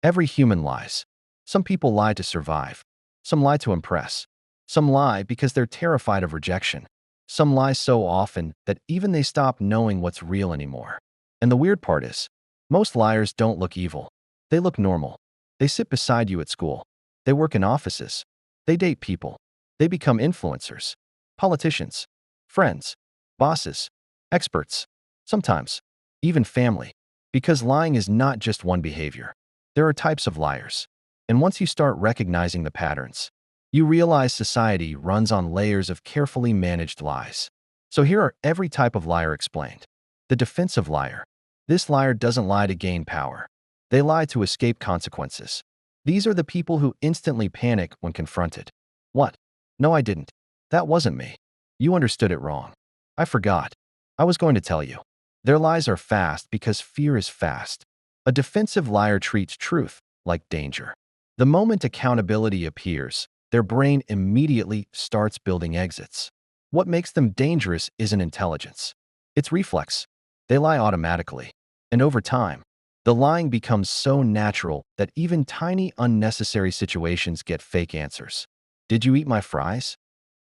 Every human lies. Some people lie to survive. Some lie to impress. Some lie because they're terrified of rejection. Some lie so often that even they stop knowing what's real anymore. And the weird part is, most liars don't look evil. They look normal. They sit beside you at school. They work in offices. They date people. They become influencers, politicians, friends, bosses, experts, sometimes even family. Because lying is not just one behavior. There are types of liars. And once you start recognizing the patterns, you realize society runs on layers of carefully managed lies. So here are every type of liar explained. The defensive liar. This liar doesn't lie to gain power. They lie to escape consequences. These are the people who instantly panic when confronted. What? No, I didn't. That wasn't me. You understood it wrong. I forgot. I was going to tell you. Their lies are fast because fear is fast. A defensive liar treats truth like danger. The moment accountability appears, their brain immediately starts building exits. What makes them dangerous isn't intelligence. It's reflex. They lie automatically. And over time, the lying becomes so natural that even tiny unnecessary situations get fake answers. Did you eat my fries?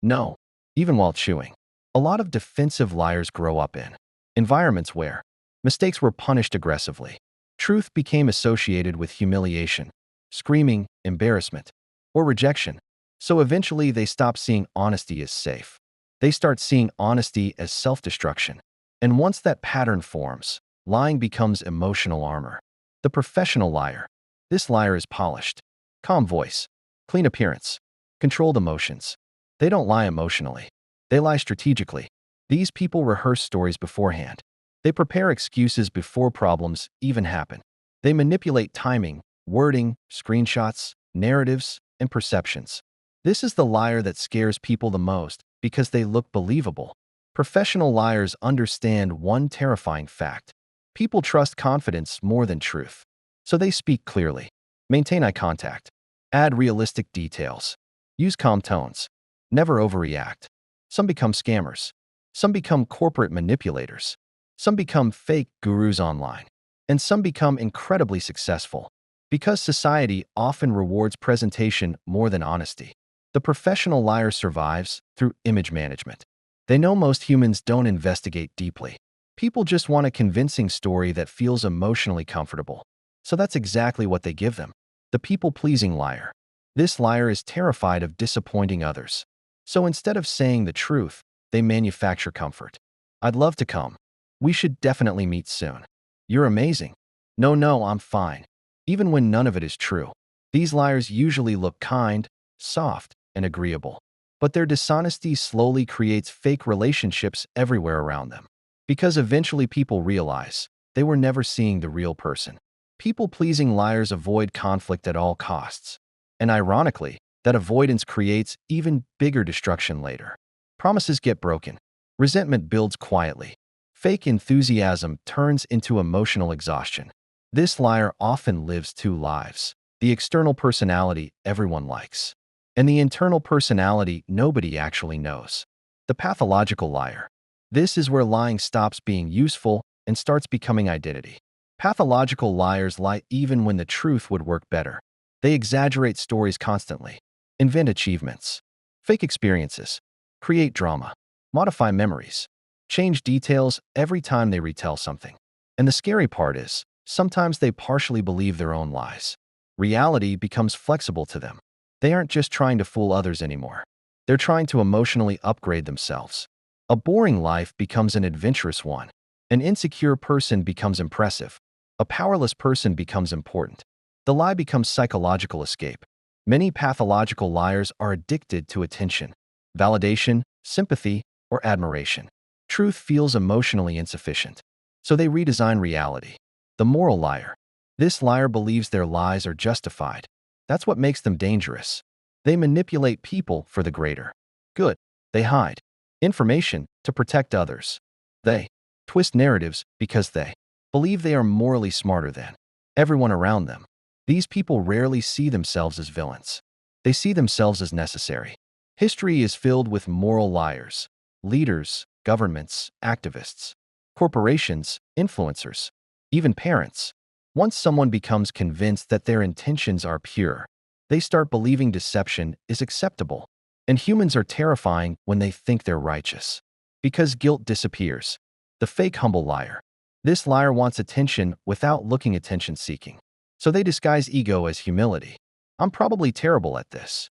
No. Even while chewing. A lot of defensive liars grow up in environments where mistakes were punished aggressively. Truth became associated with humiliation, screaming, embarrassment, or rejection. So eventually they stop seeing honesty as safe. They start seeing honesty as self-destruction. And once that pattern forms, lying becomes emotional armor. The professional liar. This liar is polished. Calm voice. Clean appearance. Controlled emotions. They don't lie emotionally. They lie strategically. These people rehearse stories beforehand. They prepare excuses before problems even happen. They manipulate timing, wording, screenshots, narratives, and perceptions. This is the liar that scares people the most because they look believable. Professional liars understand one terrifying fact. People trust confidence more than truth. So they speak clearly, maintain eye contact, add realistic details, use calm tones, never overreact. Some become scammers. Some become corporate manipulators. Some become fake gurus online. And some become incredibly successful because society often rewards presentation more than honesty. The professional liar survives through image management. They know most humans don't investigate deeply. People just want a convincing story that feels emotionally comfortable. So that's exactly what they give them. The people-pleasing liar. This liar is terrified of disappointing others. So instead of saying the truth, they manufacture comfort. I'd love to come. We should definitely meet soon. You're amazing. No, I'm fine. Even when none of it is true. These liars usually look kind, soft, and agreeable. But their dishonesty slowly creates fake relationships everywhere around them. Because eventually people realize they were never seeing the real person. People-pleasing liars avoid conflict at all costs. And ironically, that avoidance creates even bigger destruction later. Promises get broken. Resentment builds quietly. Fake enthusiasm turns into emotional exhaustion. This liar often lives two lives. The external personality everyone likes. And the internal personality nobody actually knows. The pathological liar. This is where lying stops being useful and starts becoming identity. Pathological liars lie even when the truth would work better. They exaggerate stories constantly, invent achievements, fake experiences, create drama, modify memories, change details every time they retell something. And the scary part is, sometimes they partially believe their own lies. Reality becomes flexible to them. They aren't just trying to fool others anymore. They're trying to emotionally upgrade themselves. A boring life becomes an adventurous one. An insecure person becomes impressive. A powerless person becomes important. The lie becomes psychological escape. Many pathological liars are addicted to attention, validation, sympathy, or admiration. Truth feels emotionally insufficient. So they redesign reality. The moral liar. This liar believes their lies are justified. That's what makes them dangerous. They manipulate people for the greater good. They hide information to protect others. They twist narratives because they believe they are morally smarter than everyone around them. These people rarely see themselves as villains. They see themselves as necessary. History is filled with moral liars. Leaders, governments, activists, corporations, influencers, even parents. Once someone becomes convinced that their intentions are pure, they start believing deception is acceptable. And humans are terrifying when they think they're righteous. Because guilt disappears. The fake humble liar. This liar wants attention without looking attention-seeking. So they disguise ego as humility. I'm probably terrible at this.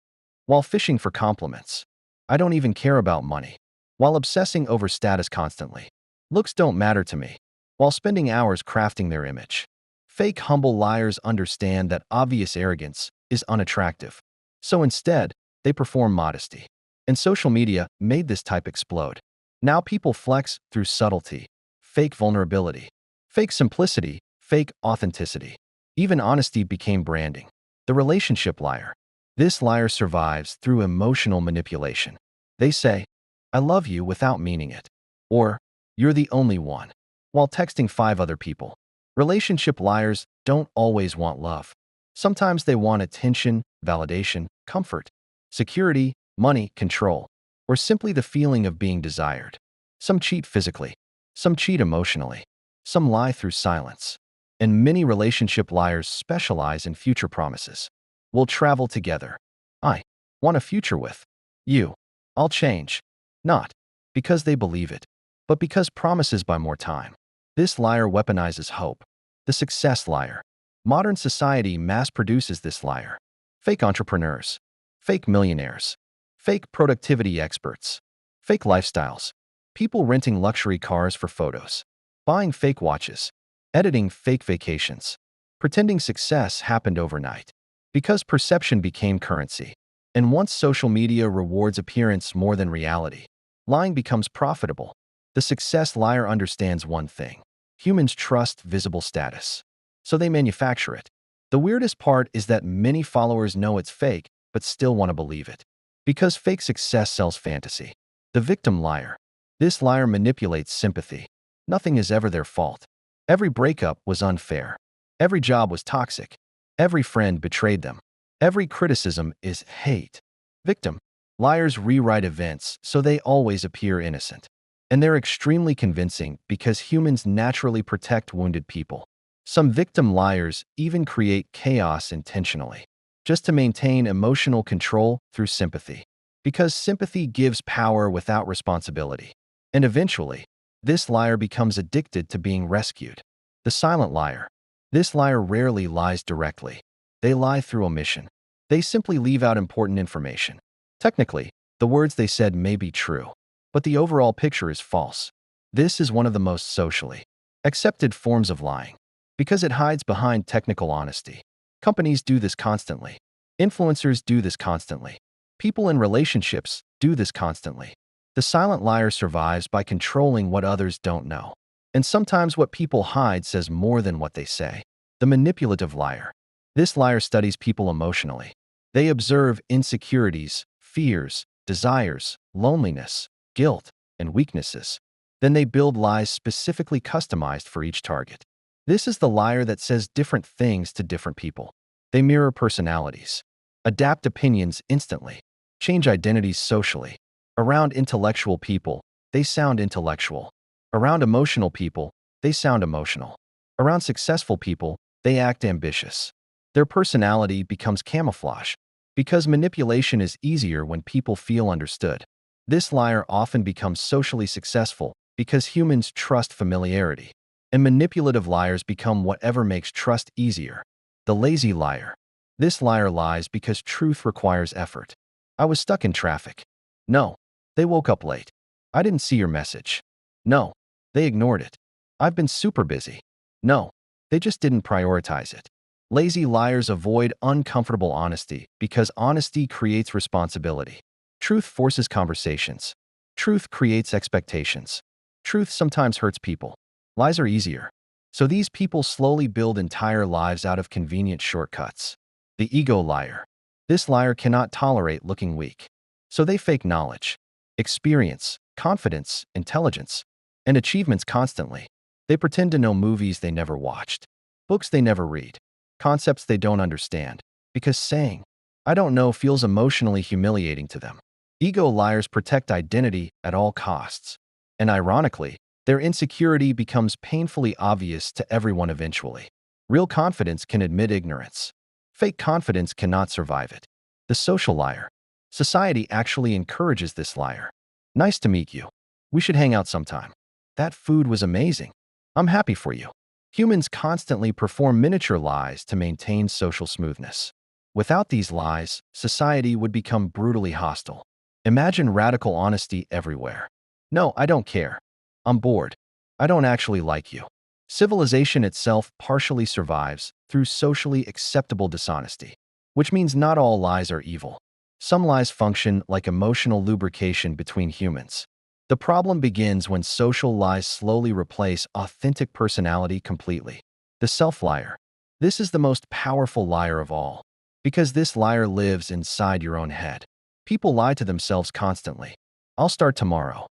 While fishing for compliments. I don't even care about money. While obsessing over status constantly. Looks don't matter to me. While spending hours crafting their image. Fake humble liars understand that obvious arrogance is unattractive. So instead, they perform modesty. And social media made this type explode. Now people flex through subtlety, fake vulnerability, fake simplicity, fake authenticity. Even honesty became branding. The relationship liar. This liar survives through emotional manipulation. They say, I love you without meaning it. Or, you're the only one. While texting 5 other people. Relationship liars don't always want love. Sometimes they want attention, validation, comfort, security, money, control, or simply the feeling of being desired. Some cheat physically. Some cheat emotionally. Some lie through silence. And many relationship liars specialize in future promises. We'll travel together. I want a future with you. I'll change. Not because they believe it, but because promises buy more time. This liar weaponizes hope. The success liar. Modern society mass produces this liar. Fake entrepreneurs. Fake millionaires. Fake productivity experts. Fake lifestyles. People renting luxury cars for photos. Buying fake watches. Editing fake vacations. Pretending success happened overnight. Because perception became currency. And once social media rewards appearance more than reality, lying becomes profitable. The success liar understands one thing. Humans trust visible status. So they manufacture it. The weirdest part is that many followers know it's fake, but still want to believe it. Because fake success sells fantasy. The victim liar. This liar manipulates sympathy. Nothing is ever their fault. Every breakup was unfair. Every job was toxic. Every friend betrayed them. Every criticism is hate. Victim. Liars rewrite events so they always appear innocent. And they're extremely convincing because humans naturally protect wounded people. Some victim liars even create chaos intentionally, just to maintain emotional control through sympathy. Because sympathy gives power without responsibility. And eventually, this liar becomes addicted to being rescued. The silent liar. This liar rarely lies directly. They lie through omission. They simply leave out important information. Technically, the words they said may be true, but the overall picture is false. This is one of the most socially accepted forms of lying, because it hides behind technical honesty. Companies do this constantly. Influencers do this constantly. People in relationships do this constantly. The silent liar survives by controlling what others don't know. And sometimes what people hide says more than what they say. The manipulative liar. This liar studies people emotionally. They observe insecurities, fears, desires, loneliness, guilt, and weaknesses. Then they build lies specifically customized for each target. This is the liar that says different things to different people. They mirror personalities, adapt opinions instantly, change identities socially. Around intellectual people, they sound intellectual. Around emotional people, they sound emotional. Around successful people, they act ambitious. Their personality becomes camouflage, because manipulation is easier when people feel understood. This liar often becomes socially successful because humans trust familiarity. And manipulative liars become whatever makes trust easier. The lazy liar. This liar lies because truth requires effort. I was stuck in traffic. No. They woke up late. I didn't see your message. No. They ignored it. I've been super busy. No. They just didn't prioritize it. Lazy liars avoid uncomfortable honesty because honesty creates responsibility. Truth forces conversations. Truth creates expectations. Truth sometimes hurts people. Lies are easier. So these people slowly build entire lives out of convenient shortcuts. The ego liar. This liar cannot tolerate looking weak. So they fake knowledge, experience, confidence, intelligence, and achievements constantly. They pretend to know movies they never watched, books they never read, concepts they don't understand, because saying, I don't know feels emotionally humiliating to them. Ego liars protect identity at all costs. And ironically, their insecurity becomes painfully obvious to everyone eventually. Real confidence can admit ignorance. Fake confidence cannot survive it. The social liar. Society actually encourages this liar. Nice to meet you. We should hang out sometime. That food was amazing. I'm happy for you. Humans constantly perform miniature lies to maintain social smoothness. Without these lies, society would become brutally hostile. Imagine radical honesty everywhere. No, I don't care. I'm bored. I don't actually like you. Civilization itself partially survives through socially acceptable dishonesty, which means not all lies are evil. Some lies function like emotional lubrication between humans. The problem begins when social lies slowly replace authentic personality completely. The self-liar. This is the most powerful liar of all, because this liar lives inside your own head. People lie to themselves constantly. I'll start tomorrow.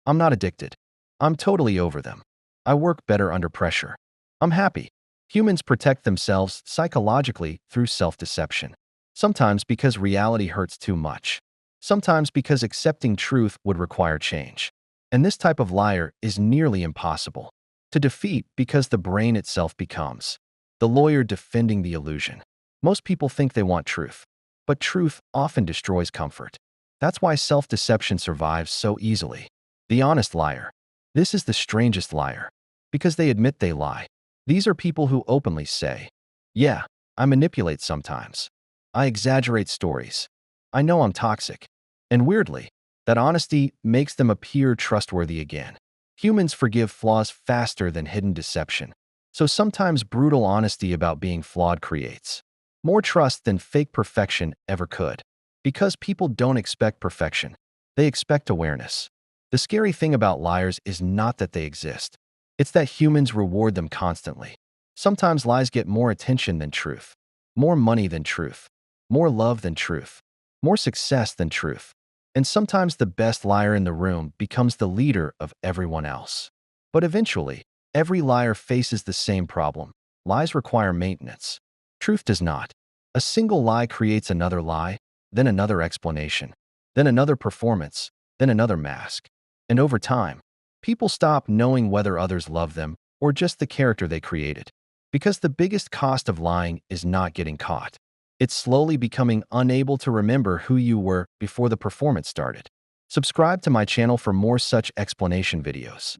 I'm not addicted. I'm totally over them. I work better under pressure. I'm happy. Humans protect themselves psychologically through self-deception. Sometimes because reality hurts too much. Sometimes because accepting truth would require change. And this type of liar is nearly impossible to defeat because the brain itself becomes the lawyer defending the illusion. Most people think they want truth, but truth often destroys comfort. That's why self-deception survives so easily. The honest liar. This is the strangest liar, because they admit they lie. These are people who openly say, yeah, I manipulate sometimes. I exaggerate stories. I know I'm toxic. And weirdly, that honesty makes them appear trustworthy again. Humans forgive flaws faster than hidden deception. So sometimes brutal honesty about being flawed creates more trust than fake perfection ever could. Because people don't expect perfection, they expect awareness. The scary thing about liars is not that they exist. It's that humans reward them constantly. Sometimes lies get more attention than truth, more money than truth, more love than truth, more success than truth. And sometimes the best liar in the room becomes the leader of everyone else. But eventually, every liar faces the same problem. Lies require maintenance. Truth does not. A single lie creates another lie, then another explanation, then another performance, then another mask. And over time, people stop knowing whether others love them or just the character they created. Because the biggest cost of lying is not getting caught. It's slowly becoming unable to remember who you were before the performance started. Subscribe to my channel for more such explanation videos.